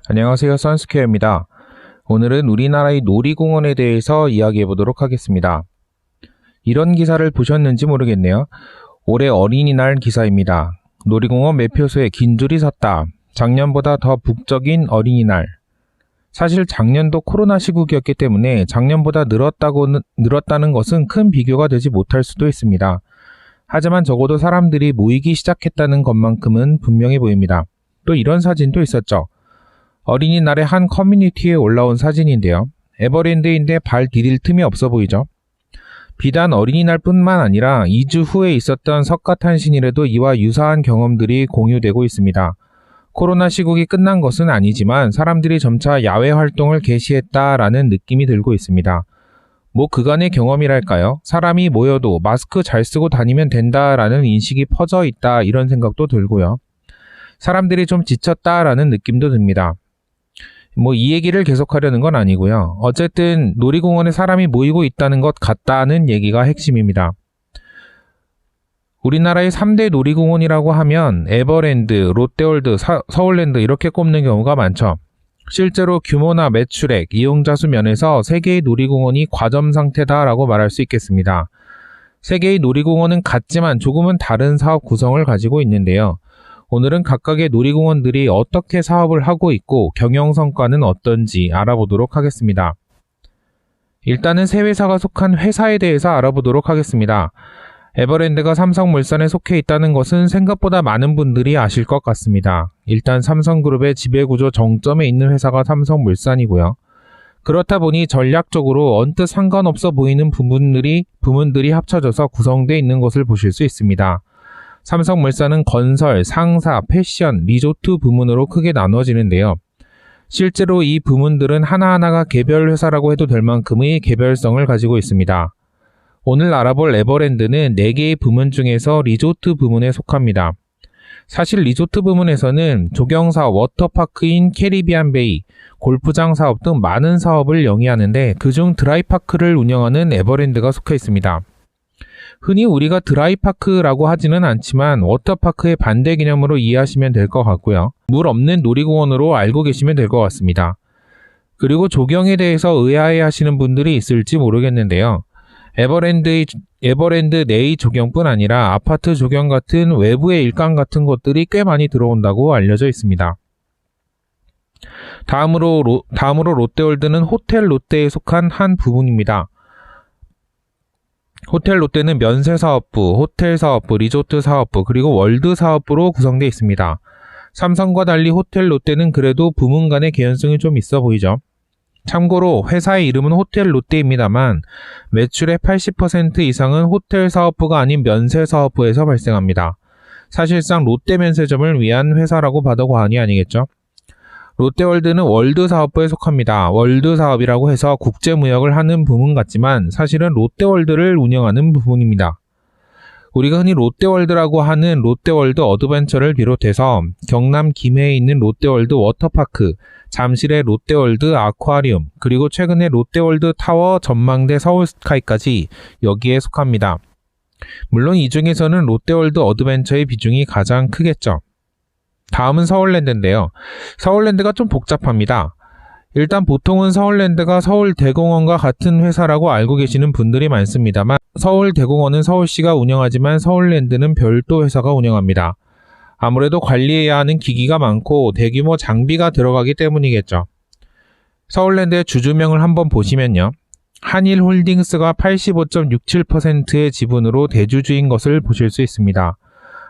안녕하세요, 선스퀘어입니다. 오늘은 우리나라의 놀이공원에 대해서 이야기해 보도록 하겠습니다. 이런 기사를 보셨는지 모르겠네요. 올해 어린이날 기사입니다. 놀이공원 매표소에 긴 줄이 섰다. 작년보다 더 북적인 어린이날. 사실 작년도 코로나 시국이었기 때문에 작년보다 늘었다는 것은 큰 비교가 되지 못할 수도 있습니다. 하지만 적어도 사람들이 모이기 시작했다는 것만큼은 분명해 보입니다. 또 이런 사진도 있었죠. 어린이날의 한 커뮤니티에 올라온 사진인데요. 에버랜드인데 발 디딜 틈이 없어 보이죠? 비단 어린이날뿐만 아니라 2주 후에 있었던 석가탄신일에도 이와 유사한 경험들이 공유되고 있습니다. 코로나 시국이 끝난 것은 아니지만 사람들이 점차 야외 활동을 개시했다라는 느낌이 들고 있습니다. 뭐 그간의 경험이랄까요? 사람이 모여도 마스크 잘 쓰고 다니면 된다라는 인식이 퍼져 있다 이런 생각도 들고요. 사람들이 좀 지쳤다라는 느낌도 듭니다. 이 얘기를 계속하려는 건 아니고요. 어쨌든 놀이공원에 사람이 모이고 있다는 것 같다는 얘기가 핵심입니다. 우리나라의 3대 놀이공원이라고 하면 에버랜드, 롯데월드, 서울랜드 이렇게 꼽는 경우가 많죠. 실제로 규모나 매출액, 이용자 수 면에서 3개의 놀이공원이 과점 상태다라고 말할 수 있겠습니다. 3개의 놀이공원은 같지만 조금은 다른 사업 구성을 가지고 있는데요. 오늘은 각각의 놀이공원들이 어떻게 사업을 하고 있고 경영 성과는 어떤지 알아보도록 하겠습니다. 일단은 세 회사가 속한 회사에 대해서 알아보도록 하겠습니다. 에버랜드가 삼성물산에 속해 있다는 것은 생각보다 많은 분들이 아실 것 같습니다. 일단 삼성그룹의 지배구조 정점에 있는 회사가 삼성물산이고요. 그렇다 보니 전략적으로 언뜻 상관없어 보이는 부문들이 합쳐져서 구성되어 있는 것을 보실 수 있습니다. 삼성물산은 건설, 상사, 패션, 리조트 부문으로 크게 나눠지는데요. 실제로 이 부문들은 하나하나가 개별 회사라고 해도 될 만큼의 개별성을 가지고 있습니다. 오늘 알아볼 에버랜드는 4개의 부문 중에서 리조트 부문에 속합니다. 사실 리조트 부문에서는 조경사업, 워터파크인 캐리비안 베이, 골프장 사업 등 많은 사업을 영위하는데 그중 드라이파크를 운영하는 에버랜드가 속해 있습니다. 흔히 우리가 드라이파크라고 하지는 않지만 워터파크의 반대 개념으로 이해하시면 될 것 같고요. 물 없는 놀이공원으로 알고 계시면 될 것 같습니다. 그리고 조경에 대해서 의아해 하시는 분들이 있을지 모르겠는데요. 에버랜드 내의 조경뿐 아니라 아파트 조경 같은 외부의 일감 같은 것들이 꽤 많이 들어온다고 알려져 있습니다. 다음으로 롯데월드는 호텔 롯데에 속한 한 부분입니다. 호텔 롯데는 면세사업부, 호텔사업부, 리조트사업부, 그리고 월드사업부로 구성되어 있습니다. 삼성과 달리 호텔 롯데는 그래도 부문 간의 개연성이 좀 있어 보이죠. 참고로 회사의 이름은 호텔 롯데입니다만 매출의 80% 이상은 호텔 사업부가 아닌 면세사업부에서 발생합니다. 사실상 롯데 면세점을 위한 회사라고 봐도 과언이 아니겠죠. 롯데월드는 월드사업부에 속합니다. 월드사업이라고 해서 국제무역을 하는 부문 같지만 사실은 롯데월드를 운영하는 부분입니다. 우리가 흔히 롯데월드라고 하는 롯데월드 어드벤처를 비롯해서 경남 김해에 있는 롯데월드 워터파크, 잠실의 롯데월드 아쿠아리움, 그리고 최근에 롯데월드 타워 전망대 서울스카이까지 여기에 속합니다. 물론 이 중에서는 롯데월드 어드벤처의 비중이 가장 크겠죠. 다음은 서울랜드인데요. 서울랜드가 좀 복잡합니다. 일단 보통은 서울랜드가 서울대공원과 같은 회사라고 알고 계시는 분들이 많습니다만 서울대공원은 서울시가 운영하지만 서울랜드는 별도 회사가 운영합니다. 아무래도 관리해야 하는 기기가 많고 대규모 장비가 들어가기 때문이겠죠. 서울랜드의 주주명을 한번 보시면요. 한일홀딩스가 85.67%의 지분으로 대주주인 것을 보실 수 있습니다.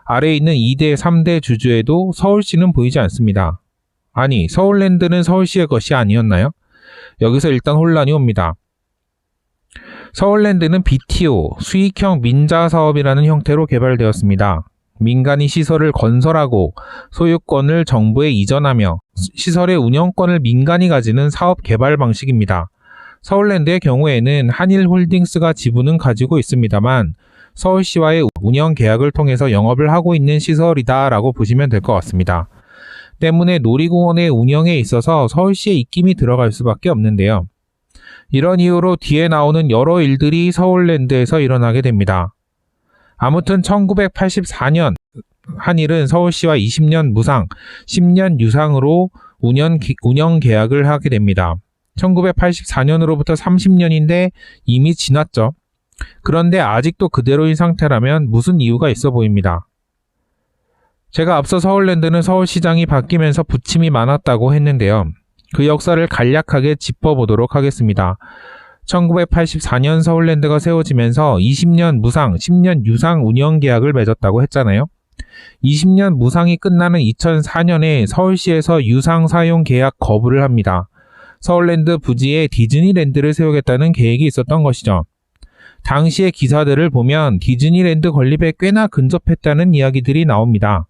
아래에 있는 2대, 3대 주주에도 서울시는 보이지 않습니다. 아니, 서울랜드는 서울시의 것이 아니었나요? 여기서 일단 혼란이 옵니다. 서울랜드는 BTO, 수익형 민자사업이라는 형태로 개발되었습니다. 민간이 시설을 건설하고 소유권을 정부에 이전하며 시설의 운영권을 민간이 가지는 사업 개발 방식입니다. 서울랜드의 경우에는 한일홀딩스가 지분은 가지고 있습니다만 서울시와의 운영 계약을 통해서 영업을 하고 있는 시설이다 라고 보시면 될 것 같습니다. 때문에 놀이공원의 운영에 있어서 서울시의 입김이 들어갈 수밖에 없는데요. 이런 이유로 뒤에 나오는 여러 일들이 서울랜드에서 일어나게 됩니다. 아무튼 1984년 한일은 서울시와 20년 무상, 10년 유상으로 운영 계약을 하게 됩니다. 1984년으로부터 30년인데 이미 지났죠. 그런데 아직도 그대로인 상태라면 무슨 이유가 있어 보입니다. 제가 앞서 서울랜드는 서울시장이 바뀌면서 부침이 많았다고 했는데요. 그 역사를 간략하게 짚어보도록 하겠습니다. 1984년 서울랜드가 세워지면서 20년 무상, 10년 유상 운영 계약을 맺었다고 했잖아요. 20년 무상이 끝나는 2004년에 서울시에서 유상 사용 계약 거부를 합니다. 서울랜드 부지에 디즈니랜드를 세우겠다는 계획이 있었던 것이죠. 당시의 기사들을 보면 디즈니랜드 건립에 꽤나 근접했다는 이야기들이 나옵니다.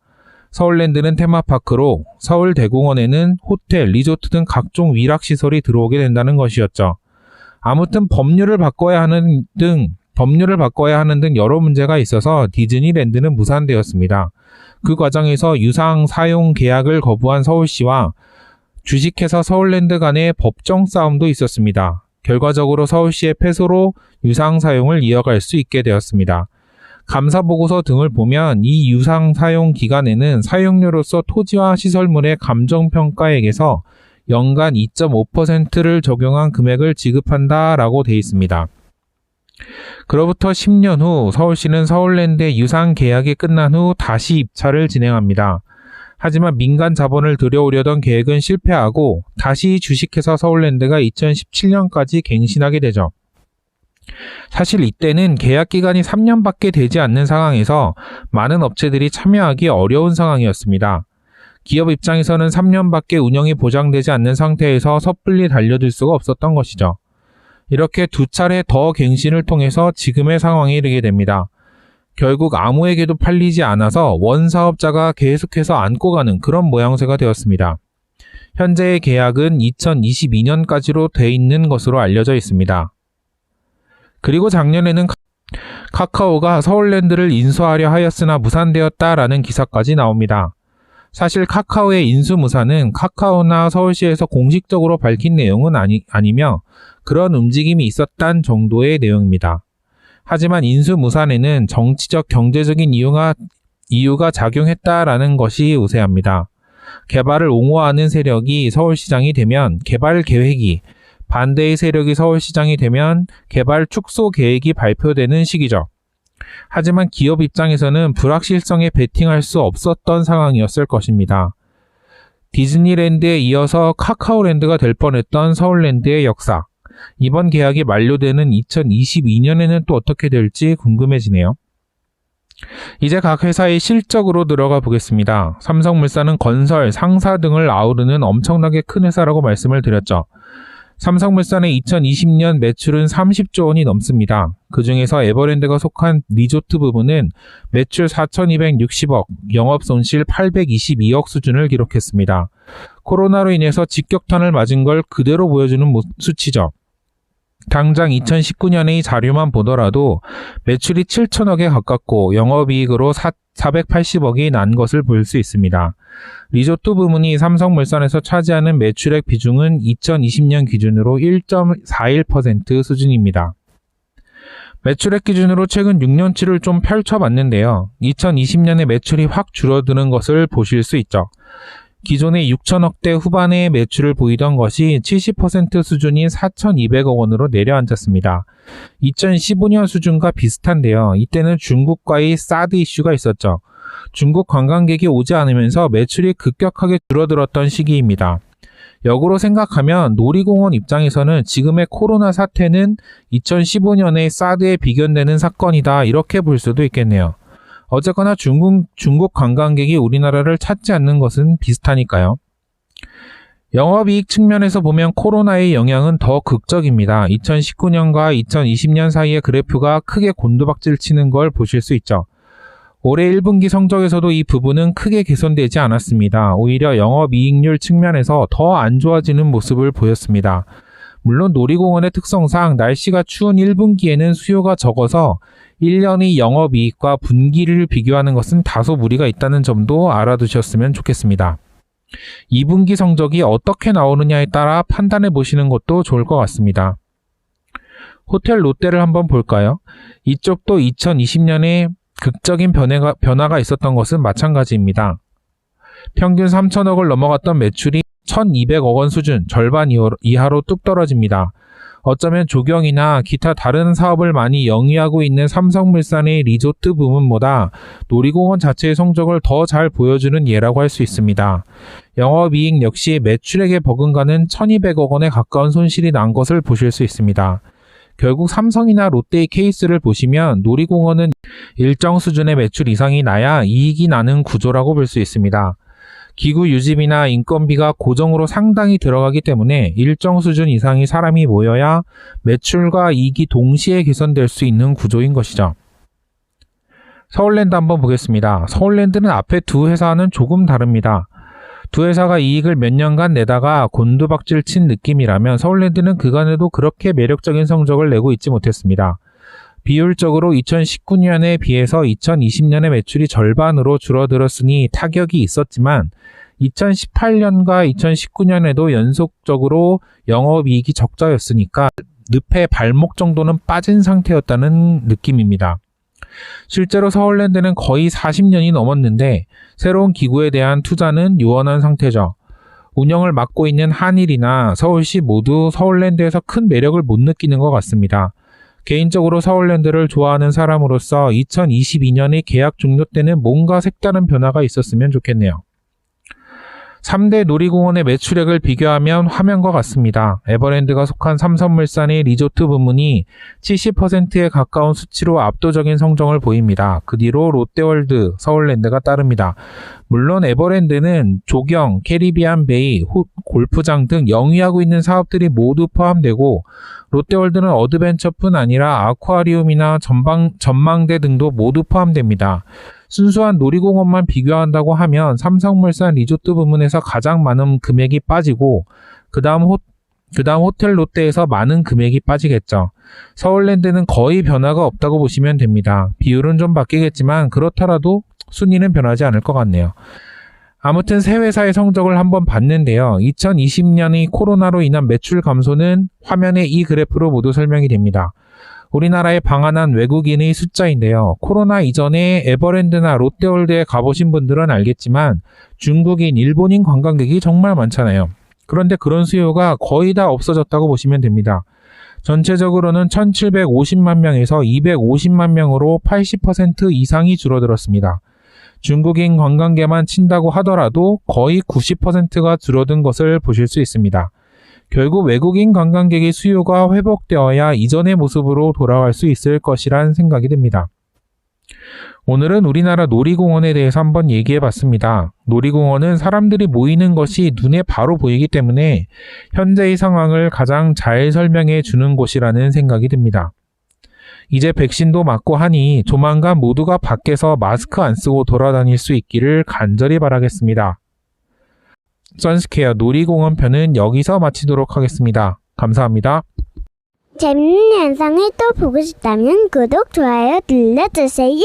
서울랜드는 테마파크로 서울대공원에는 호텔, 리조트 등 각종 위락시설이 들어오게 된다는 것이었죠. 아무튼 법률을 바꿔야 하는 등 여러 문제가 있어서 디즈니랜드는 무산되었습니다. 그 과정에서 유상 사용 계약을 거부한 서울시와 주식회사 서울랜드 간의 법정 싸움도 있었습니다. 결과적으로 서울시의 패소로 유상 사용을 이어갈 수 있게 되었습니다. 감사보고서 등을 보면 이 유상 사용 기간에는 사용료로서 토지와 시설물의 감정평가액에서 연간 2.5%를 적용한 금액을 지급한다라고 되어 있습니다. 그로부터 10년 후 서울시는 서울랜드의 유상 계약이 끝난 후 다시 입찰을 진행합니다. 하지만 민간 자본을 들여오려던 계획은 실패하고 다시 주식회사 서울랜드가 2017년까지 갱신하게 되죠. 사실 이때는 계약 기간이 3년밖에 되지 않는 상황에서 많은 업체들이 참여하기 어려운 상황이었습니다. 기업 입장에서는 3년밖에 운영이 보장되지 않는 상태에서 섣불리 달려들 수가 없었던 것이죠. 이렇게 두 차례 더 갱신을 통해서 지금의 상황에 이르게 됩니다. 결국 아무에게도 팔리지 않아서 원사업자가 계속해서 안고 가는 그런 모양새가 되었습니다. 현재의 계약은 2022년까지로 돼 있는 것으로 알려져 있습니다. 그리고 작년에는 카카오가 서울랜드를 인수하려 하였으나 무산되었다라는 기사까지 나옵니다. 사실 카카오의 인수 무산은 카카오나 서울시에서 공식적으로 밝힌 내용은 아니며 그런 움직임이 있었단 정도의 내용입니다. 하지만 인수 무산에는 정치적 경제적인 이유가 작용했다라는 것이 우세합니다. 개발을 옹호하는 세력이 서울시장이 되면 개발 계획이, 반대의 세력이 서울시장이 되면 개발 축소 계획이 발표되는 시기죠. 하지만 기업 입장에서는 불확실성에 베팅할 수 없었던 상황이었을 것입니다. 디즈니랜드에 이어서 카카오랜드가 될 뻔했던 서울랜드의 역사. 이번 계약이 만료되는 2022년에는 또 어떻게 될지 궁금해지네요. 이제 각 회사의 실적으로 들어가 보겠습니다. 삼성물산은 건설, 상사 등을 아우르는 엄청나게 큰 회사라고 말씀을 드렸죠. 삼성물산의 2020년 매출은 30조 원이 넘습니다. 그 중에서 에버랜드가 속한 리조트 부분은 매출 4,260억, 영업손실 822억 수준을 기록했습니다. 코로나로 인해서 직격탄을 맞은 걸 그대로 보여주는 수치죠. 당장 2019년의 자료만 보더라도 매출이 7천억에 가깝고 영업이익으로 480억이 난 것을 볼 수 있습니다. 리조트 부문이 삼성물산에서 차지하는 매출액 비중은 2020년 기준으로 1.41% 수준입니다. 매출액 기준으로 최근 6년치를 좀 펼쳐봤는데요. 2020년에 매출이 확 줄어드는 것을 보실 수 있죠. 기존의 6천억대 후반의 매출을 보이던 것이 70% 수준인 4,200억 원으로 내려앉았습니다. 2015년 수준과 비슷한데요. 이때는 중국과의 사드 이슈가 있었죠. 중국 관광객이 오지 않으면서 매출이 급격하게 줄어들었던 시기입니다. 역으로 생각하면 놀이공원 입장에서는 지금의 코로나 사태는 2015년의 사드에 비견되는 사건이다, 이렇게 볼 수도 있겠네요. 어쨌거나 중국 관광객이 우리나라를 찾지 않는 것은 비슷하니까요. 영업이익 측면에서 보면 코로나의 영향은 더 극적입니다. 2019년과 2020년 사이의 그래프가 크게 곤두박질 치는 걸 보실 수 있죠. 올해 1분기 성적에서도 이 부분은 크게 개선되지 않았습니다. 오히려 영업이익률 측면에서 더 안 좋아지는 모습을 보였습니다. 물론 놀이공원의 특성상 날씨가 추운 1분기에는 수요가 적어서 1년의 영업이익과 분기를 비교하는 것은 다소 무리가 있다는 점도 알아두셨으면 좋겠습니다. 2분기 성적이 어떻게 나오느냐에 따라 판단해 보시는 것도 좋을 것 같습니다. 호텔 롯데를 한번 볼까요? 이쪽도 2020년에 극적인 변화가 있었던 것은 마찬가지입니다. 평균 3천억을 넘어갔던 매출이 1200억 원 수준, 절반 이하로 뚝 떨어집니다. 어쩌면 조경이나 기타 다른 사업을 많이 영위하고 있는 삼성물산의 리조트 부문보다 놀이공원 자체의 성적을 더 잘 보여주는 예라고 할 수 있습니다. 영업이익 역시 매출액에 버금가는 1200억 원에 가까운 손실이 난 것을 보실 수 있습니다. 결국 삼성이나 롯데의 케이스를 보시면 놀이공원은 일정 수준의 매출 이상이 나야 이익이 나는 구조라고 볼 수 있습니다. 기구 유지비나 인건비가 고정으로 상당히 들어가기 때문에 일정 수준 이상의 사람이 모여야 매출과 이익이 동시에 개선될 수 있는 구조인 것이죠. 서울랜드 한번 보겠습니다. 서울랜드는 앞에 두 회사는 조금 다릅니다. 두 회사가 이익을 몇 년간 내다가 곤두박질 친 느낌이라면 서울랜드는 그간에도 그렇게 매력적인 성적을 내고 있지 못했습니다. 비율적으로 2019년에 비해서 2020년의 매출이 절반으로 줄어들었으니 타격이 있었지만 2018년과 2019년에도 연속적으로 영업이익이 적자였으니까 늪에 발목 정도는 빠진 상태였다는 느낌입니다. 실제로 서울랜드는 거의 40년이 넘었는데 새로운 기구에 대한 투자는 요원한 상태죠. 운영을 맡고 있는 한일이나 서울시 모두 서울랜드에서 큰 매력을 못 느끼는 것 같습니다. 개인적으로 서울랜드를 좋아하는 사람으로서 2022년의 계약 종료 때는 뭔가 색다른 변화가 있었으면 좋겠네요. 3대 놀이공원의 매출액을 비교하면 화면과 같습니다. 에버랜드가 속한 삼성물산의 리조트 부문이 70%에 가까운 수치로 압도적인 성적을 보입니다. 그 뒤로 롯데월드, 서울랜드가 따릅니다. 물론 에버랜드는 조경, 캐리비안 베이, 골프장 등 영위하고 있는 사업들이 모두 포함되고 롯데월드는 어드벤처뿐 아니라 아쿠아리움이나 전망대 등도 모두 포함됩니다. 순수한 놀이공원만 비교한다고 하면 삼성물산 리조트 부문에서 가장 많은 금액이 빠지고 그 다음 호텔 롯데에서 많은 금액이 빠지겠죠. 서울랜드는 거의 변화가 없다고 보시면 됩니다. 비율은 좀 바뀌겠지만 그렇더라도 순위는 변하지 않을 것 같네요. 아무튼 세 회사의 성적을 한번 봤는데요. 2020년의 코로나로 인한 매출 감소는 화면의 이 그래프로 모두 설명이 됩니다. 우리나라에 방한한 외국인의 숫자인데요. 코로나 이전에 에버랜드나 롯데월드에 가보신 분들은 알겠지만 중국인, 일본인 관광객이 정말 많잖아요. 그런데 그런 수요가 거의 다 없어졌다고 보시면 됩니다. 전체적으로는 1750만 명에서 250만 명으로 80% 이상이 줄어들었습니다. 중국인 관광객만 친다고 하더라도 거의 90%가 줄어든 것을 보실 수 있습니다. 결국 외국인 관광객의 수요가 회복되어야 이전의 모습으로 돌아갈 수 있을 것이란 생각이 듭니다. 오늘은 우리나라 놀이공원에 대해서 한번 얘기해 봤습니다. 놀이공원은 사람들이 모이는 것이 눈에 바로 보이기 때문에 현재의 상황을 가장 잘 설명해 주는 곳이라는 생각이 듭니다. 이제 백신도 맞고 하니 조만간 모두가 밖에서 마스크 안 쓰고 돌아다닐 수 있기를 간절히 바라겠습니다. 선스케어 놀이공원 편은 여기서 마치도록 하겠습니다. 감사합니다. 재밌는 영상을 또 보고 싶다면 구독, 좋아요 눌러주세요.